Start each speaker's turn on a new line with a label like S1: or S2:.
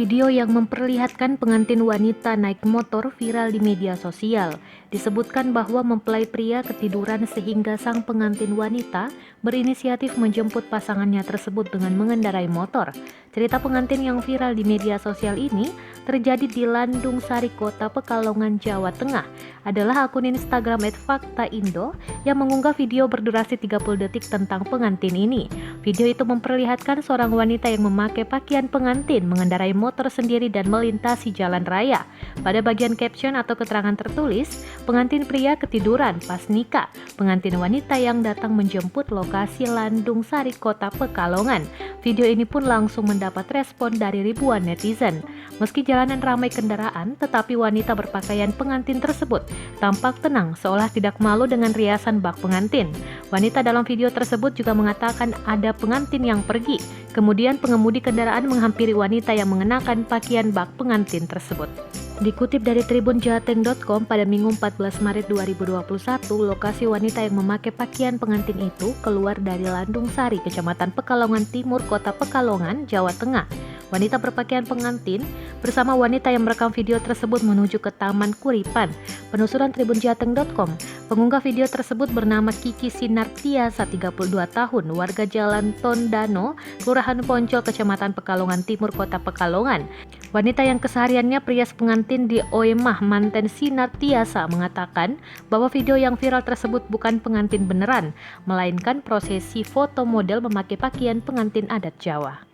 S1: Video yang memperlihatkan pengantin wanita naik motor viral di media sosial. Disebutkan bahwa mempelai pria ketiduran sehingga sang pengantin wanita berinisiatif menjemput pasangannya tersebut dengan mengendarai motor. Cerita pengantin yang viral di media sosial ini terjadi di Landung Sari, Kota Pekalongan, Jawa Tengah. Adalah akun Instagram @faktaindo yang mengunggah video berdurasi 30 detik tentang pengantin ini. Video itu memperlihatkan seorang wanita yang memakai pakaian pengantin mengendarai motor sendiri dan melintasi jalan raya. Pada bagian caption atau keterangan tertulis, pengantin pria ketiduran pas nikah. Pengantin wanita yang datang menjemput lokasi Landung Sari, Kota Pekalongan. Video ini pun langsung mendapat respon dari ribuan netizen. Meski jalanan ramai kendaraan, tetapi wanita berpakaian pengantin tersebut tampak tenang seolah tidak malu dengan riasan bak pengantin. Wanita dalam video tersebut juga mengatakan ada pengantin yang pergi. Kemudian pengemudi kendaraan menghampiri wanita yang mengenakan pakaian bak pengantin tersebut. Dikutip dari tribunjateng.com pada Minggu 14 Maret 2021, lokasi wanita yang memakai pakaian pengantin itu keluar dari Landung Sari, Kecamatan Pekalongan Timur, Kota Pekalongan, Jawa Tengah. Wanita berpakaian pengantin bersama wanita yang merekam video tersebut menuju ke Taman Kuripan. Penelusuran tribunjateng.com, pengunggah video tersebut bernama Kiki Sinartiasa, 32 tahun, warga Jalan Tondano, Kelurahan Poncol, Kecamatan Pekalongan Timur, Kota Pekalongan. Wanita yang kesehariannya perias pengantin di Oemah, Manten Sinartiasa, mengatakan bahwa video yang viral tersebut bukan pengantin beneran, melainkan prosesi foto model memakai pakaian pengantin adat Jawa.